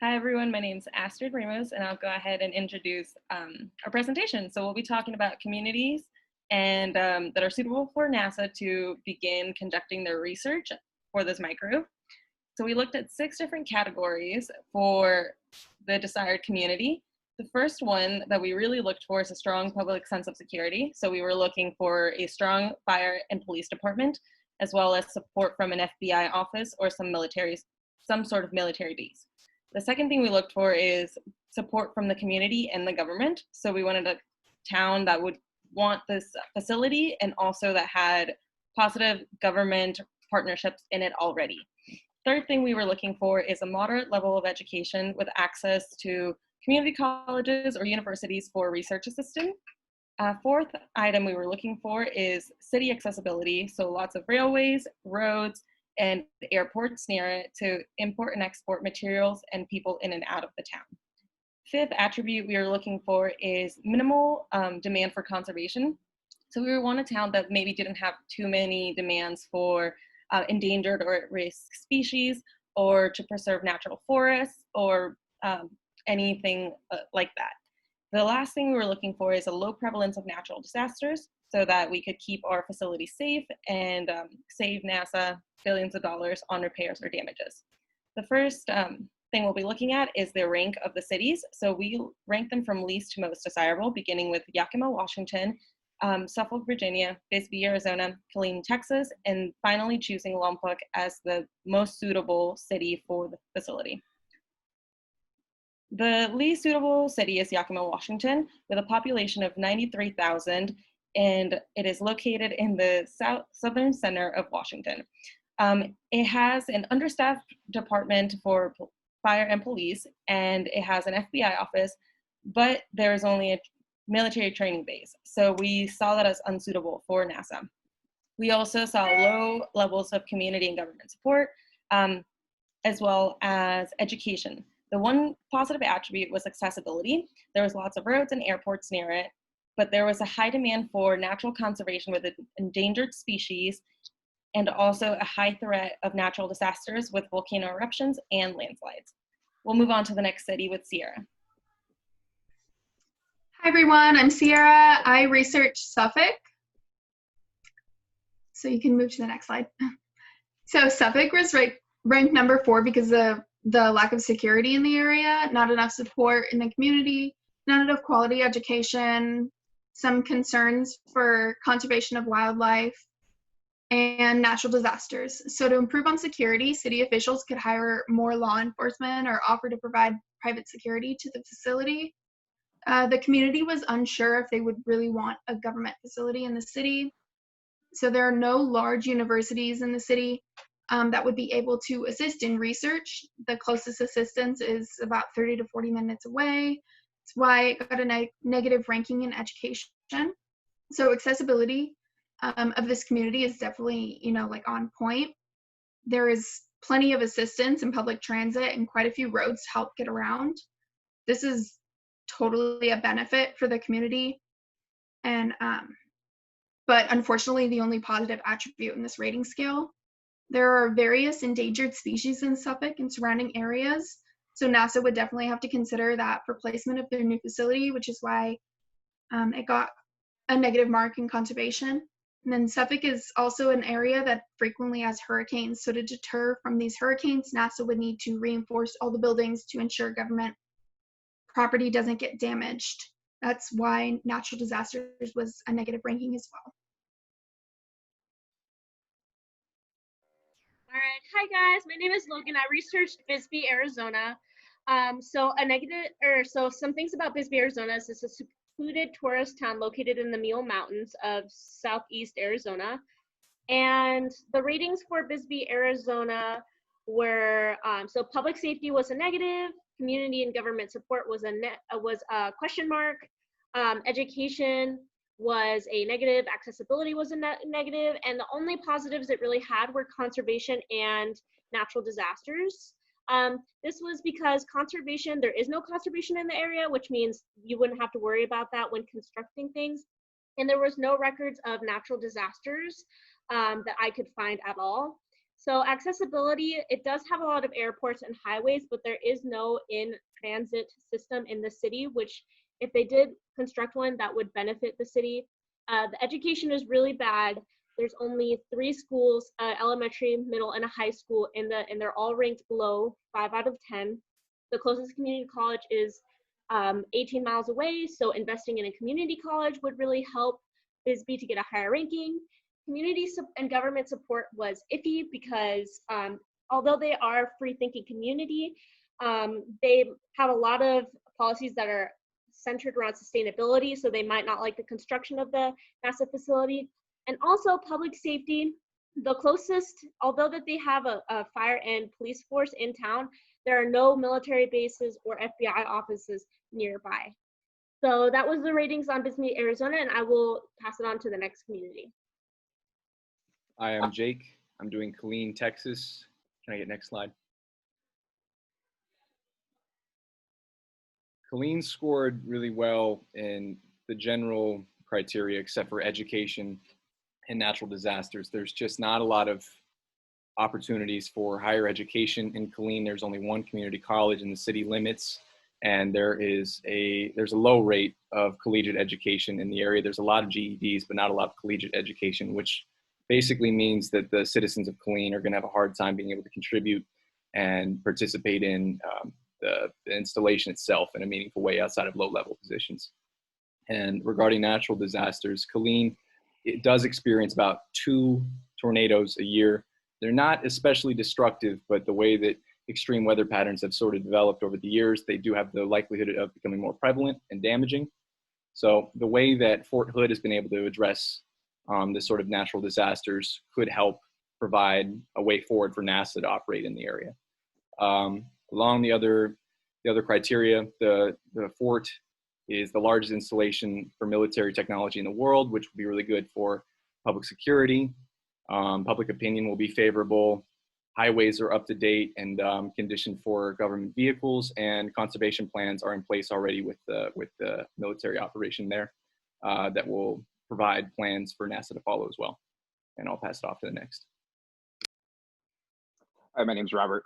Hi everyone, my name is Astrid Ramos and I'll go ahead and introduce our presentation. So we'll be talking about communities and that are suitable for NASA to begin conducting their research for this microbe. So we looked at 6 different categories for the desired community. The first one that we really looked for is a strong public sense of security. So we were looking for a strong fire and police department, as well as support from an FBI office or some sort of military base. The second thing we looked for is support from the community and the government. So we wanted a town that would want this facility and also that had positive government partnerships in it already. Third thing we were looking for is a moderate level of education with access to community colleges or universities for research assistant. Fourth item we were looking for is city accessibility, so lots of railways, roads, and airports near it to import and export materials and people in and out of the town. Fifth attribute we are looking for is minimal demand for conservation. So we want a town that maybe didn't have too many demands for endangered or at-risk species, or to preserve natural forests, or anything like that. The last thing we were looking for is a low prevalence of natural disasters so that we could keep our facilities safe and save NASA billions of dollars on repairs or damages. The first thing we'll be looking at is the rank of the cities. So we rank them from least to most desirable, beginning with Yakima, Washington, Suffolk, Virginia, Bisbee, Arizona, Killeen, Texas, and finally choosing Lompoc as the most suitable city for the facility. The least suitable city is Yakima, Washington, with a population of 93,000, and it is located in the southern center of Washington. It has an understaffed department for fire and police, and it has an FBI office, but there is only a military training base. So we saw that as unsuitable for NASA. We also saw low levels of community and government support, as well as education. The one positive attribute was accessibility. There was lots of roads and airports near it, but there was a high demand for natural conservation with endangered species and also a high threat of natural disasters with volcano eruptions and landslides. We'll move on to the next city with Sierra. Hi everyone, I'm Sierra. I research Suffolk. So you can move to the next slide. So Suffolk was ranked number 4 because of the lack of security in the area, not enough support in the community, not enough quality education, some concerns for conservation of wildlife, and natural disasters. So to improve on security, city officials could hire more law enforcement or offer to provide private security to the facility. The community was unsure if they would really want a government facility in the city. So there are no large universities in the city that would be able to assist in research. The closest assistance is about 30 to 40 minutes away. That's why it got a negative ranking in education. So accessibility of this community is definitely, like on point. There is plenty of assistance in public transit and quite a few roads to help get around. This is totally a benefit for the community. And but unfortunately, the only positive attribute in this rating scale. There are various endangered species in Suffolk and surrounding areas, so NASA would definitely have to consider that for placement of their new facility, which is why it got a negative mark in conservation. And then Suffolk is also an area that frequently has hurricanes, so to deter from these hurricanes, NASA would need to reinforce all the buildings to ensure government property doesn't get damaged. That's why natural disasters was a negative ranking as well. All right, hi guys, my name is Logan. I researched Bisbee, Arizona. So some things about Bisbee, Arizona is it's a secluded tourist town located in the Memo Mountains of southeast Arizona. And the ratings for Bisbee, Arizona were, so public safety was a negative, community and government support was a question mark, education was a negative, accessibility was a negative, and the only positives it really had were conservation and natural disasters. This was because conservation, there is no conservation in the area, which means you wouldn't have to worry about that when constructing things. And there was no records of natural disasters that I could find at all. So accessibility, it does have a lot of airports and highways, but there is no in-transit system in the city, which if they did construct one, that would benefit the city. The education is really bad. There's only 3 schools, elementary, middle, and a high school, and they're all ranked below 5 out of 10. The closest community college is 18 miles away, so investing in a community college would really help Bisbee to get a higher ranking. Community and government support was iffy because although they are a free-thinking community, they have a lot of policies that are centered around sustainability, so they might not like the construction of the NASA facility. And also public safety, the closest, although that they have a fire and police force in town, there are no military bases or FBI offices nearby. So that was the ratings on Bisbee, Arizona, and I will pass it on to the next community. Hi, I'm Jake. I'm doing Killeen, Texas. Can I get next slide? Killeen scored really well in the general criteria, except for education and natural disasters. There's just not a lot of opportunities for higher education in Killeen. There's only one community college in the city limits, and there's a low rate of collegiate education in the area. There's a lot of GEDs, but not a lot of collegiate education, which basically means that the citizens of Killeen are going to have a hard time being able to contribute and participate in the installation itself in a meaningful way outside of low-level positions. And regarding natural disasters, Killeen, it does experience about 2 tornadoes a year. They're not especially destructive, but the way that extreme weather patterns have sort of developed over the years, they do have the likelihood of becoming more prevalent and damaging. So the way that Fort Hood has been able to address this sort of natural disasters could help provide a way forward for NASA to operate in the area. Along the other criteria, the fort is the largest installation for military technology in the world, which will be really good for public security. Public opinion will be favorable. Highways are up to date and conditioned for government vehicles, and conservation plans are in place already with the military operation there that will provide plans for NASA to follow as well. And I'll pass it off to the next. Hi, my name's Robert.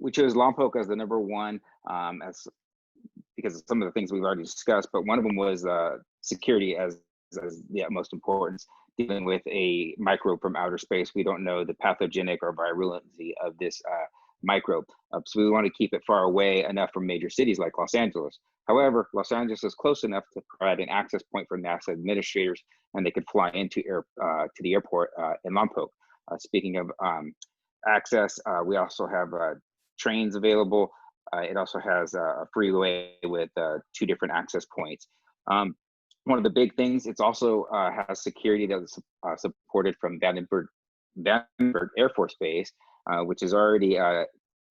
We chose Lompoc as the number 1 because of some of the things we've already discussed, but one of them was security as the utmost importance. Dealing with a microbe from outer space, we don't know the pathogenic or virulency of this microbe. So we want to keep it far away enough from major cities like Los Angeles. However, Los Angeles is close enough to provide an access point for NASA administrators, and they could fly into to the airport in Lompoc. Speaking of access, we also have trains available. It also has a freeway with 2 different access points. One of the big things, it's also has security that is supported from Vandenberg Air Force Base, which is already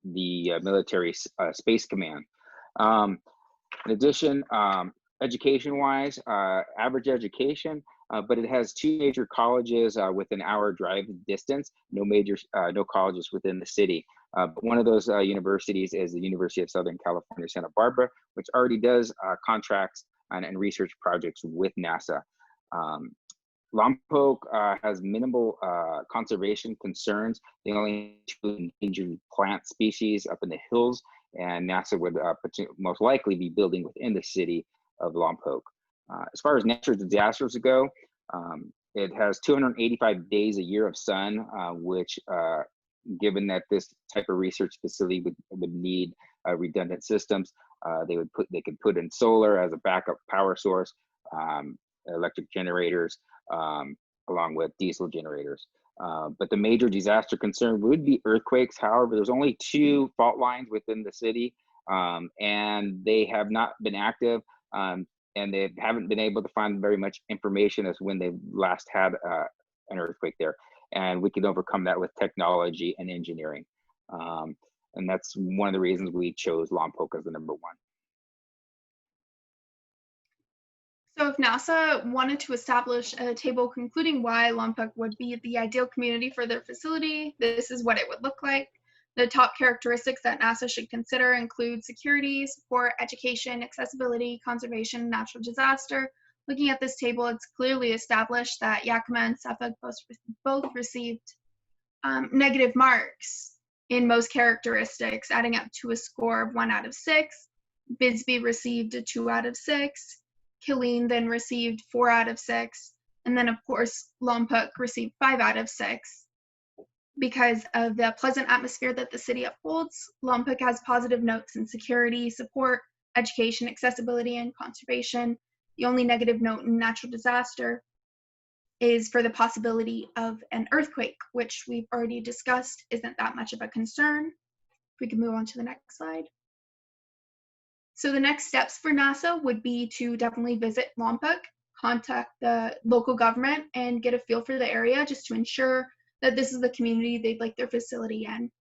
the military space command. In addition, education-wise, average education, but it has 2 major colleges within an hour drive distance. No colleges within the city. But one of those universities is the University of Southern California, Santa Barbara, which already does contracts and research projects with NASA. Lompoc has minimal conservation concerns. They only have 2 endangered plant species up in the hills, and NASA would most likely be building within the city of Lompoc. As far as natural disasters go, it has 285 days a year of sun, which given that this type of research facility would need redundant systems, they could put in solar as a backup power source, electric generators, along with diesel generators. But the major disaster concern would be earthquakes. However, there's only 2 fault lines within the city, and they have not been active, and they haven't been able to find very much information as when they last had an earthquake there. And we can overcome that with technology and engineering. And that's one of the reasons we chose Lompoc as the number 1. So if NASA wanted to establish a table concluding why Lompoc would be the ideal community for their facility, this is what it would look like. The top characteristics that NASA should consider include security, support, education, accessibility, conservation, natural disaster. Looking at this table, it's clearly established that Yakima and Suffolk both received negative marks in most characteristics, adding up to a score of 1 out of 6. Bisbee received a 2 out of 6. Killeen then received 4 out of 6. And then, of course, Lompoc received 5 out of 6. Because of the pleasant atmosphere that the city upholds, Lompoc has positive notes in security, support, education, accessibility, and conservation. The only negative note in natural disaster is for the possibility of an earthquake, which we've already discussed isn't that much of a concern. If we can move on to the next slide. So the next steps for NASA would be to definitely visit Lompoc, contact the local government, and get a feel for the area just to ensure that this is the community they'd like their facility in.